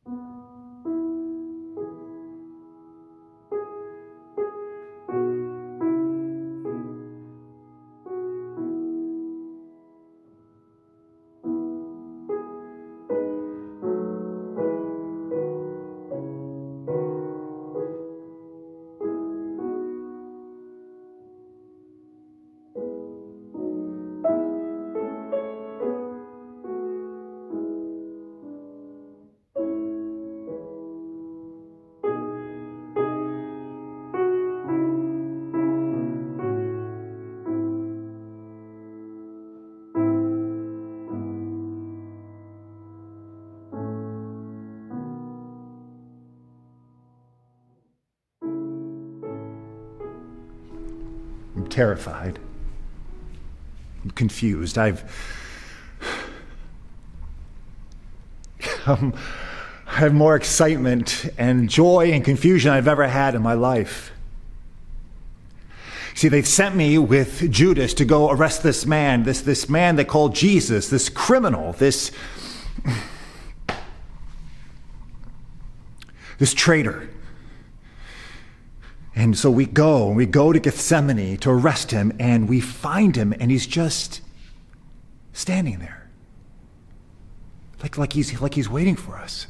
I'm terrified. I'm confused. I have more excitement and joy and confusion I've ever had in my life. See, they've sent me with Judas to go arrest this man, this man they call Jesus, this criminal, this traitor. And so we go to Gethsemane to arrest him, and we find him, and he's just standing there. Like he's waiting for us.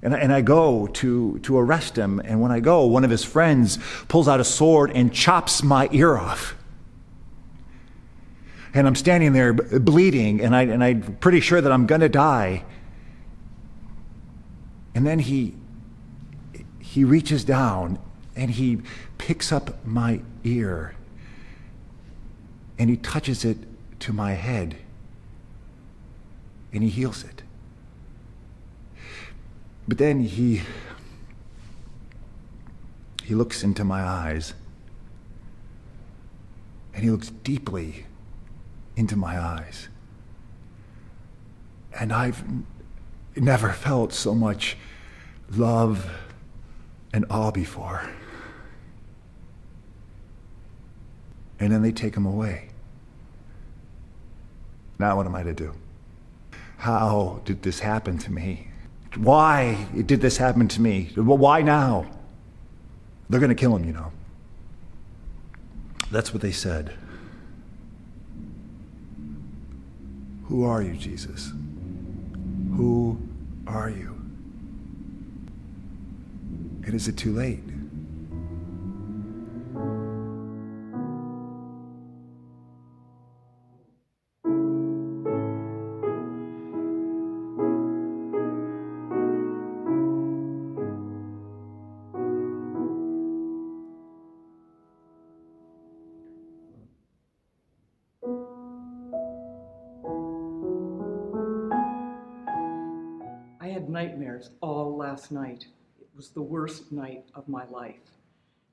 And I go to arrest him, and when I go, one of his friends pulls out a sword and chops my ear off. And I'm standing there bleeding, and I'm pretty sure that I'm gonna die. And then he reaches down and he picks up my ear and he touches it to my head and he heals it. But then he looks into my eyes and he looks deeply into my eyes. And I've never felt so much love and awe before. And then they take him away. Now what am I to do? How did this happen to me? Why did this happen to me? Why now? They're going to kill him, you know. That's what they said. Who are you, Jesus? Who are you? And is it too late? I had nightmares all last night. It was the worst night of my life.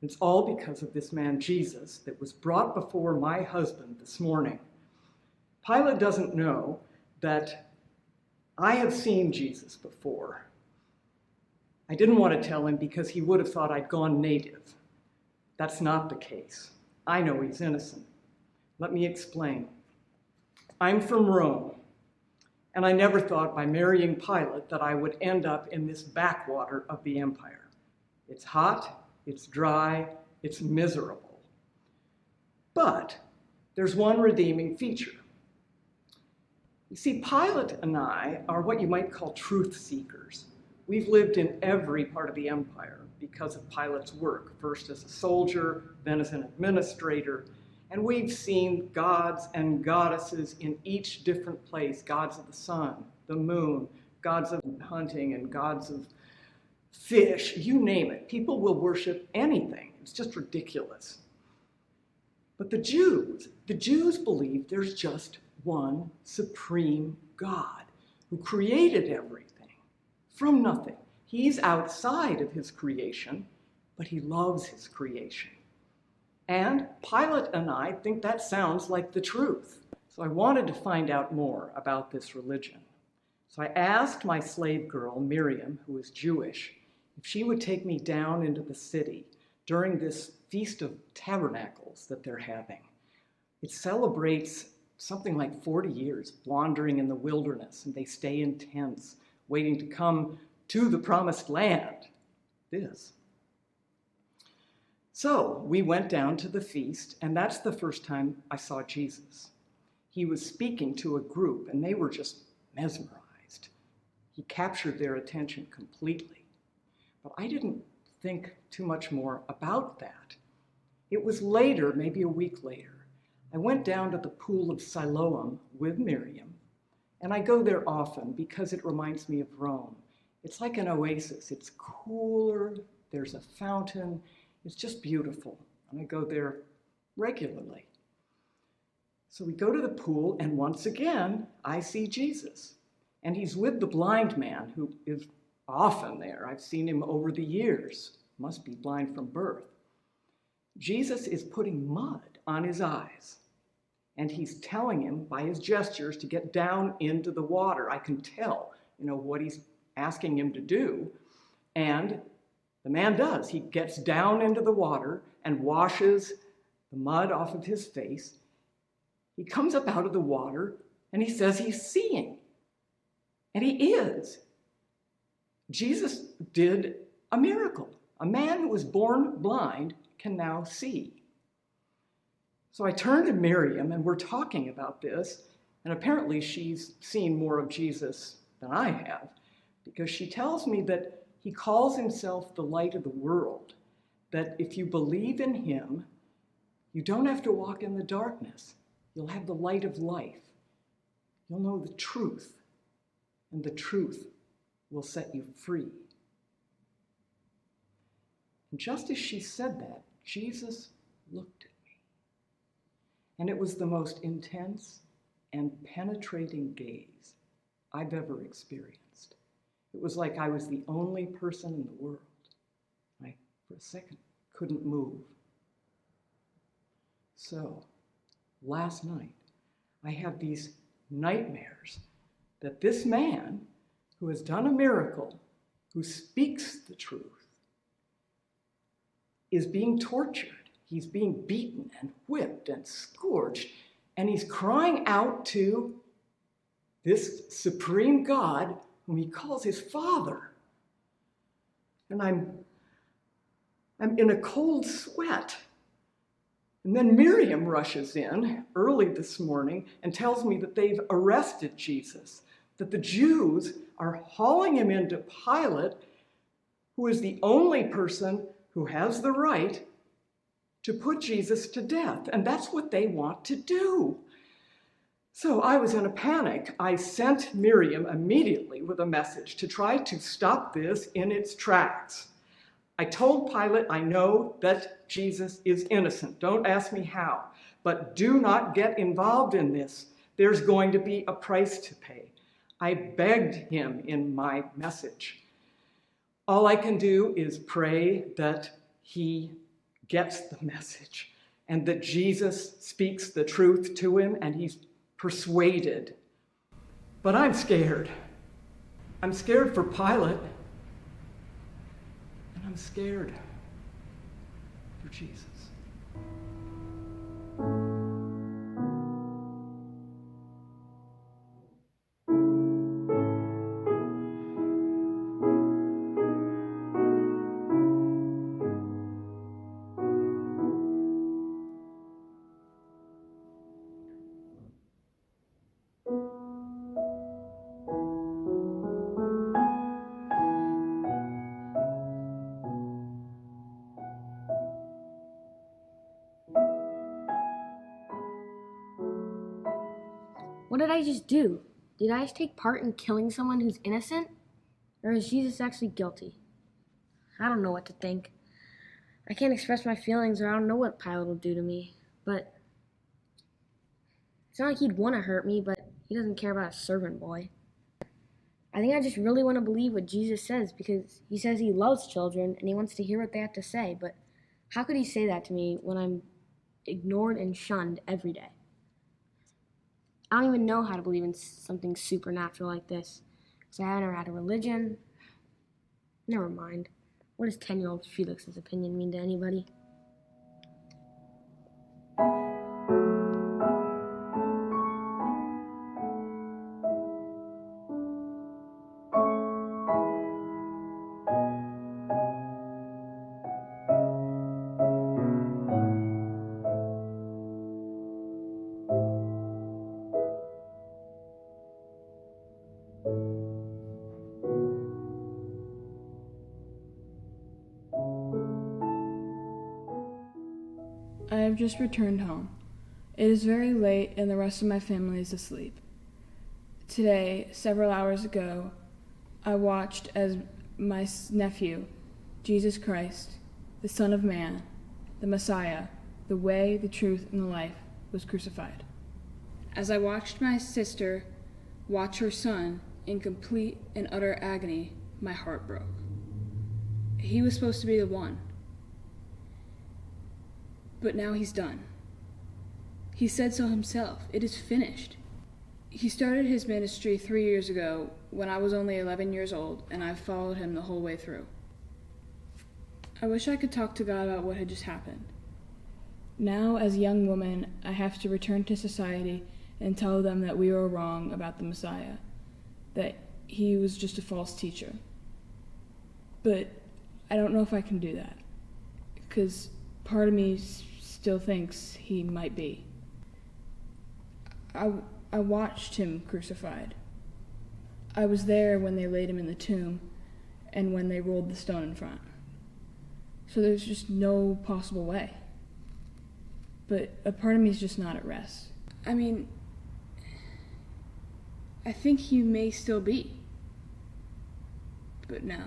It's all because of this man, Jesus, that was brought before my husband this morning. Pilate doesn't know that I have seen Jesus before. I didn't want to tell him because he would have thought I'd gone native. That's not the case. I know he's innocent. Let me explain. I'm from Rome, and I never thought by marrying Pilate that I would end up in this backwater of the empire. It's hot, it's dry, it's miserable. But there's one redeeming feature. You see, Pilate and I are what you might call truth seekers. We've lived in every part of the empire because of Pilate's work, first as a soldier, then as an administrator, and we've seen gods and goddesses in each different place, gods of the sun, the moon, gods of hunting, and gods of fish, you name it. People will worship anything. It's just ridiculous. But the Jews believe there's just one supreme God who created everything from nothing. He's outside of his creation, but he loves his creation. And Pilate and I think that sounds like the truth. So I wanted to find out more about this religion. So I asked my slave girl, Miriam, who is Jewish, if she would take me down into the city during this Feast of Tabernacles that they're having. It celebrates something like 40 years wandering in the wilderness, and they stay in tents waiting to come to the promised land. This. So we went down to the feast, and that's the first time I saw Jesus. He was speaking to a group, and they were just mesmerized. He captured their attention completely. But I didn't think too much more about that. It was later, maybe a week later, I went down to the pool of Siloam with Miriam, and I go there often because it reminds me of Rome. It's like an oasis. It's cooler, there's a fountain, it's just beautiful, and I go there regularly. So we go to the pool, and once again, I see Jesus. And he's with the blind man who is often there. I've seen him over the years. Must be blind from birth. Jesus is putting mud on his eyes, and he's telling him by his gestures to get down into the water. I can tell, what he's asking him to do. And the man does. He gets down into the water and washes the mud off of his face. He comes up out of the water, and he says he's seeing. And he is. Jesus did a miracle. A man who was born blind can now see. So I turn to Miriam, and we're talking about this, and apparently she's seen more of Jesus than I have, because she tells me that he calls himself the light of the world, that if you believe in him, you don't have to walk in the darkness. You'll have the light of life. You'll know the truth, and the truth will set you free. And just as she said that, Jesus looked at me. And it was the most intense and penetrating gaze I've ever experienced. It was like I was the only person in the world. I, for a second, couldn't move. So, last night, I have these nightmares that this man who has done a miracle, who speaks the truth, is being tortured. He's being beaten and whipped and scourged, and he's crying out to this supreme God whom he calls his Father. And I'm in a cold sweat. And then Miriam rushes in early this morning and tells me that they've arrested Jesus, that the Jews are hauling him into Pilate, who is the only person who has the right to put Jesus to death. And that's what they want to do. So I was in a panic. I sent Miriam immediately with a message to try to stop this in its tracks. I told Pilate, I know that Jesus is innocent. Don't ask me how, but do not get involved in this. There's going to be a price to pay. I begged him in my message. All I can do is pray that he gets the message and that Jesus speaks the truth to him and he's persuaded. But I'm scared. I'm scared for Pilate. And I'm scared for Jesus. What did I just do? Did I just take part in killing someone who's innocent? Or is Jesus actually guilty? I don't know what to think. I can't express my feelings, or I don't know what Pilate will do to me. But it's not like he'd want to hurt me, but he doesn't care about a servant boy. I think I just really want to believe what Jesus says, because he says he loves children and he wants to hear what they have to say. But how could he say that to me when I'm ignored and shunned every day? I don't even know how to believe in something supernatural like this, because I haven't ever had a religion. Never mind. What does 10-year-old Felix's opinion mean to anybody? I have just returned home. It is very late and the rest of my family is asleep. Today, several hours ago, I watched as my nephew, Jesus Christ, the Son of Man, the Messiah, the way, the truth, and the life, was crucified. As I watched my sister watch her son in complete and utter agony, my heart broke. He was supposed to be the one. But now he's done. He said so himself. It is finished. He started his ministry 3 years ago when I was only 11 years old, and I've followed him the whole way through. I wish I could talk to God about what had just happened. Now, as a young woman, I have to return to society and tell them that we were wrong about the Messiah, that he was just a false teacher. But I don't know if I can do that, because part of me still thinks he might be. I watched him crucified. I was there when they laid him in the tomb and when they rolled the stone in front. So there's just no possible way. But a part of me is just not at rest. I mean, I think he may still be. But no.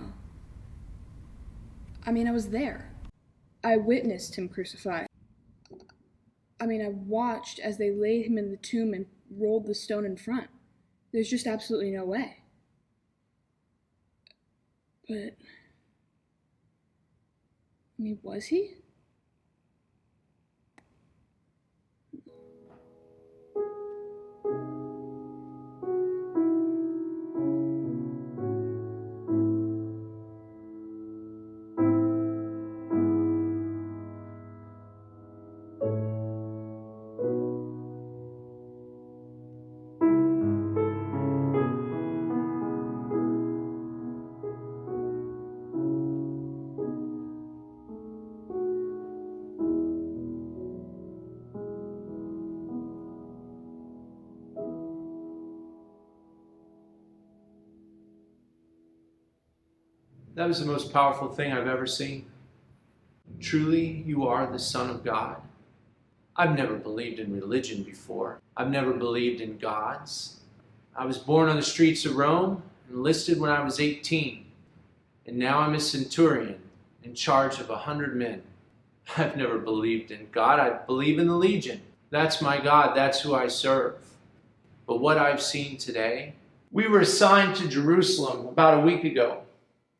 I mean, I was there. I witnessed him crucified. I mean, I watched as they laid him in the tomb and rolled the stone in front. There's just absolutely no way. But, I mean, was he? That was the most powerful thing I've ever seen. Truly, you are the Son of God. I've never believed in religion before. I've never believed in gods. I was born on the streets of Rome, enlisted when I was 18, and now I'm a centurion in charge of 100 men. I've never believed in God. I believe in the Legion. That's my God. That's who I serve. But what I've seen today, we were assigned to Jerusalem about a week ago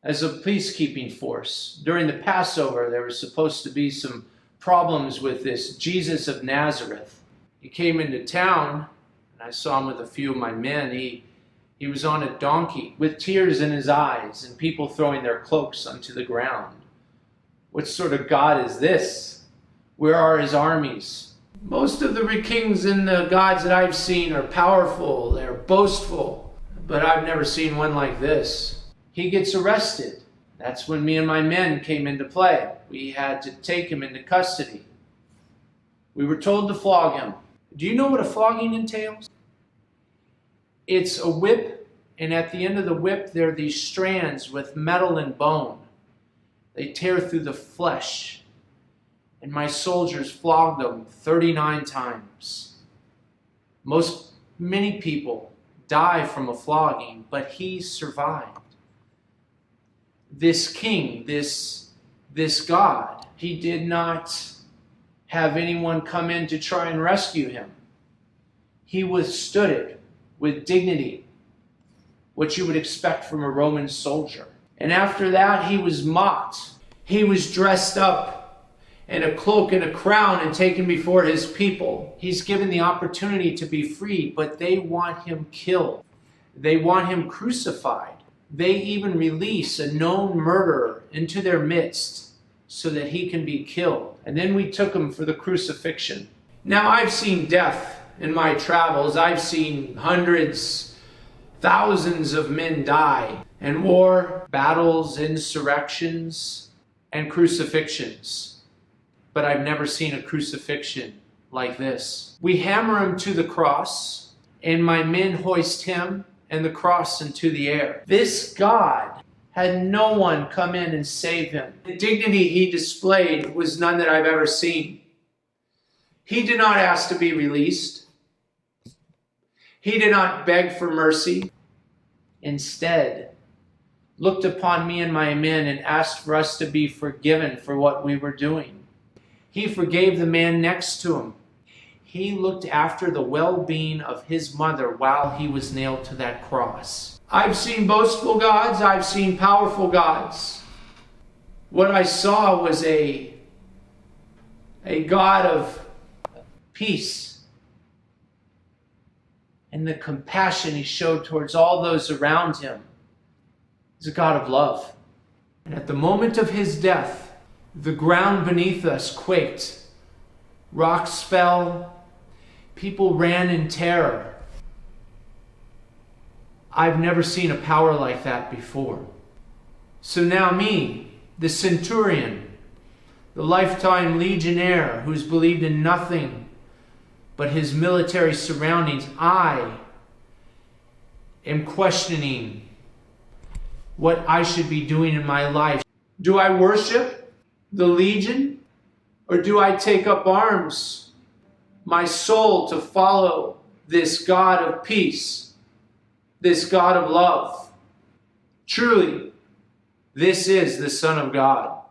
as a peacekeeping force. During the Passover, there was supposed to be some problems with this Jesus of Nazareth. He came into town, and I saw him with a few of my men. He was on a donkey with tears in his eyes and people throwing their cloaks onto the ground. What sort of God is this? Where are his armies? Most of the kings and the gods that I've seen are powerful, they're boastful, but I've never seen one like this. He gets arrested. That's when me and my men came into play. We had to take him into custody. We were told to flog him. Do you know what a flogging entails? It's a whip, and at the end of the whip there are these strands with metal and bone. They tear through the flesh. And my soldiers flogged him 39 times. Many people die from a flogging, but he survived. This king, this God, he did not have anyone come in to try and rescue him. He withstood it with dignity, what you would expect from a Roman soldier. And after that, he was mocked. He was dressed up in a cloak and a crown and taken before his people. He's given the opportunity to be free, but they want him killed. They want him crucified. They even release a known murderer into their midst so that he can be killed. And then we took him for the crucifixion. Now, I've seen death in my travels. I've seen hundreds, thousands of men die in war, battles, insurrections, and crucifixions. But I've never seen a crucifixion like this. We hammer him to the cross, and my men hoist him and the cross into the air. This God had no one come in and save him. The dignity he displayed was none that I've ever seen. He did not ask to be released. He did not beg for mercy. Instead, looked upon me and my men and asked for us to be forgiven for what we were doing. He forgave the man next to him. He looked after the well-being of his mother while he was nailed to that cross. I've seen boastful gods. I've seen powerful gods. What I saw was a God of peace, and the compassion he showed towards all those around him is a God of love. And at the moment of his death, the ground beneath us quaked. Rocks fell. People ran in terror. I've never seen a power like that before. So now me, the centurion, the lifetime legionnaire who's believed in nothing but his military surroundings, I am questioning what I should be doing in my life. Do I worship the legion, or do I take up arms, my soul, to follow this God of peace, this God of love? Truly, this is the Son of God.